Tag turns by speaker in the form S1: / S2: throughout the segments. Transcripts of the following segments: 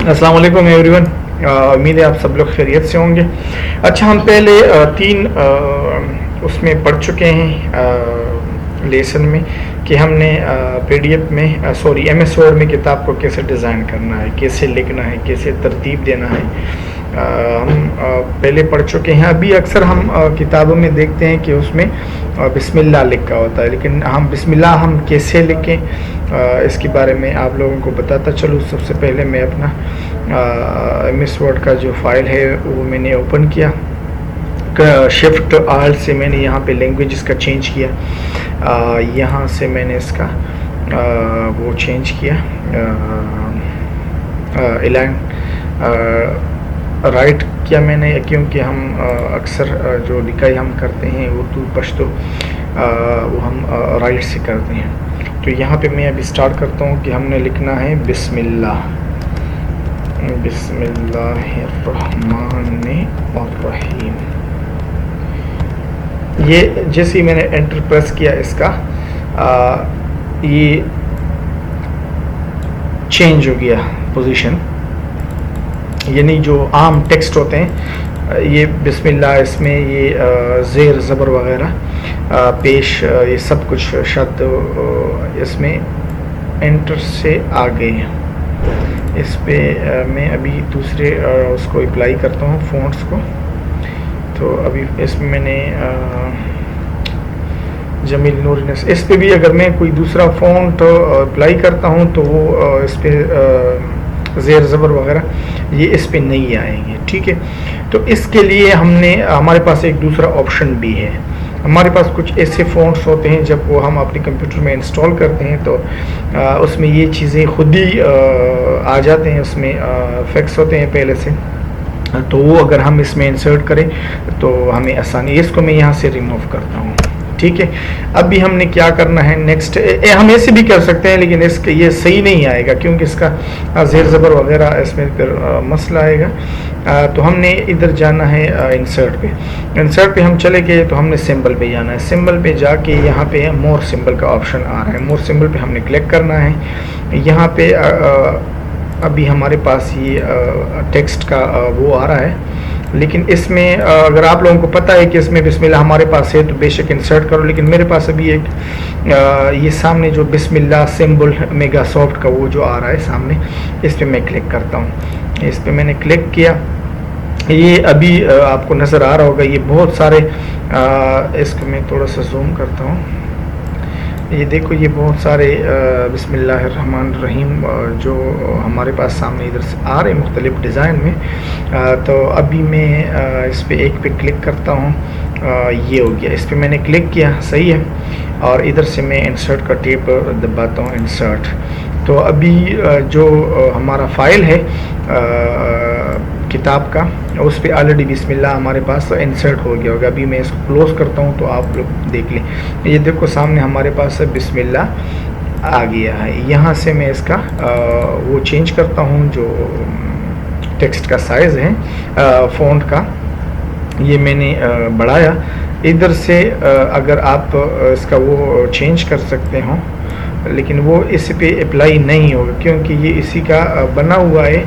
S1: अस्सलाम वालेकुम एवरीवन। उम्मीद है आप सब लोग खैरियत से होंगे। अच्छा, हम पहले तीन उसमें पढ़ चुके हैं लेसन में कि हमने पीडीएफ में एमएस वर्ड में किताब को कैसे डिज़ाइन करना है, कैसे लिखना है, कैसे तरतीब देना है। हम पहले पढ़ चुके हैं। अभी अक्सर हम किताबों में देखते हैं कि उसमें बिस्मिल्लाह लिखा होता है, लेकिन हम बिस्मिल्लाह हम कैसे लिखें इसके बारे में आप लोगों को बताता चलूँ। सबसे पहले मैं अपना एमएस वर्ड का जो फाइल है वो मैंने ओपन किया। शिफ्ट आल से मैंने यहाँ पे लैंग्वेजेस का चेंज किया। यहाँ से मैंने इसका वो चेंज किया, एलाइन राइट किया मैंने, क्योंकि हम अक्सर जो लिखाई हम करते हैं उर्दू पश्तो वो हम राइट से करते हैं। तो यहाँ पे मैं अभी स्टार्ट करता हूँ कि हमने लिखना है बिस्मिल्लाह, बिस्मिल्लाहिर्रहमानिर्रहीम। ये जैसे ही मैंने एंटर प्रेस किया इसका ये चेंज हो गया पोजीशन, यानी जो आम टेक्स्ट होते हैं ये बिस्मिल्लाह, इसमें ये ज़ेर ज़बर वगैरह पेश ये सब कुछ शब्द इसमें एंटर से आ गए हैं। इस पे मैं अभी दूसरे उसको अप्लाई करता हूँ फ़ॉन्ट्स को। तो अभी इसमें मैंने जमील नूर, इस पे भी अगर मैं कोई दूसरा फ़ॉन्ट अप्लाई करता हूँ तो वो इस पे ज़ेर ज़बर वगैरह ये इस पे नहीं आएंगे। ठीक है, तो इसके लिए हमारे पास एक दूसरा ऑप्शन भी है। हमारे पास कुछ ऐसे फ़ॉन्ट्स होते हैं जब वो हम अपने कंप्यूटर में इंस्टॉल करते हैं तो उसमें ये चीज़ें खुद ही आ जाते हैं, उसमें फिक्स होते हैं पहले से। तो वो अगर हम इसमें इंसर्ट करें तो हमें आसानी, इसको मैं यहाँ से रिमूव करता हूँ। ठीक है, अभी हमने क्या करना है नेक्स्ट, हम ऐसे भी कर सकते हैं लेकिन इसका ये सही नहीं आएगा क्योंकि इसका ज़ेर ज़बर वगैरह इसमें फिर मसला आएगा। तो हमने इधर जाना है इंसर्ट पे। इंसर्ट पे हम चले गए तो हमने सिंबल पे जाना है। सिंबल पे जाके यहाँ पे मोर सिंबल का ऑप्शन आ रहा है। मोर सिंबल पे हमने क्लिक करना है। यहाँ पे अभी हमारे पास ये टेक्स्ट का वो आ रहा है, लेकिन इसमें अगर आप लोगों को पता है कि इसमें बिस्मिल्लाह हमारे पास है तो बेशक इंसर्ट करो, लेकिन मेरे पास अभी एक ये सामने जो बिस्मिल्लाह सिंबल मेगासॉफ्ट का वो जो आ रहा है सामने, इस पर मैं क्लिक करता हूँ। इस पर मैंने क्लिक किया, ये अभी आपको नज़र आ रहा होगा, ये बहुत सारे इसको मैं थोड़ा सा जूम करता हूँ। ये देखो, ये बहुत सारे बिस्मिल्लाहिर्रहमानिर्रहीम जो हमारे पास सामने इधर से आ रहे हैं मुख्तलिफ डिज़ाइन में। तो अभी मैं इस पे एक पे क्लिक करता हूँ, ये हो गया। इस पे मैंने क्लिक किया, सही है, और इधर से मैं इंसर्ट का टेप दबाता हूँ, इंसर्ट। तो अभी जो हमारा फाइल है किताब का, उस पर ऑलरेडी बिस्मिल्लाह हमारे पास इंसर्ट हो गया होगा। अभी मैं इसको क्लोज़ करता हूँ तो आप लोग देख लें, ये देखो सामने हमारे पास बिस्मिल्लाह आ गया है। यहाँ से मैं इसका वो चेंज करता हूँ, जो टेक्स्ट का साइज़ है फ़ॉन्ट का, ये मैंने बढ़ाया। इधर से अगर आप इसका वो चेंज कर सकते हो, लेकिन वो इस पे अप्लाई नहीं होगा क्योंकि ये इसी का बना हुआ है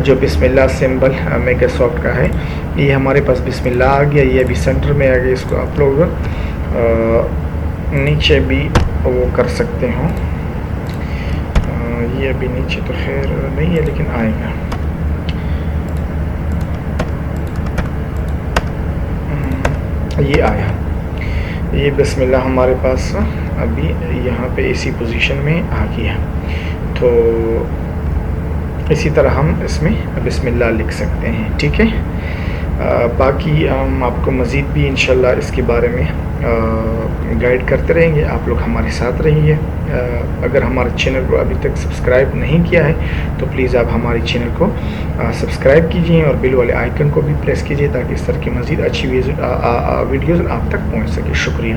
S1: जो बिस्मिल्लाह सिंबल माइक्रोसॉफ्ट का है। ये हमारे पास बिस्मिल्लाह आ गया, ये अभी सेंटर में आ गया। इसको आप लोग नीचे भी वो कर सकते हो। ये अभी नीचे तो खैर नहीं है लेकिन आएगा। ये आया, ये बिस्मिल्लाह हमारे पास अभी यहाँ पे इसी पोजीशन में आ गया। तो इसी तरह हम इसमें बिस्मिल्लाह लिख सकते हैं। ठीक है, बाकी हम आपको मज़ीद भी इंशाल्लाह इसके बारे में गाइड करते रहेंगे। आप लोग हमारे साथ रहिए। अगर हमारे चैनल को अभी तक सब्सक्राइब नहीं किया है तो प्लीज़ आप हमारे चैनल को सब्सक्राइब कीजिए और बिल वाले आइकन को भी प्रेस कीजिए ताकि इस तरह की मज़ीद अच्छी वीडियोज़ आप तक पहुंच सके। शुक्रिया।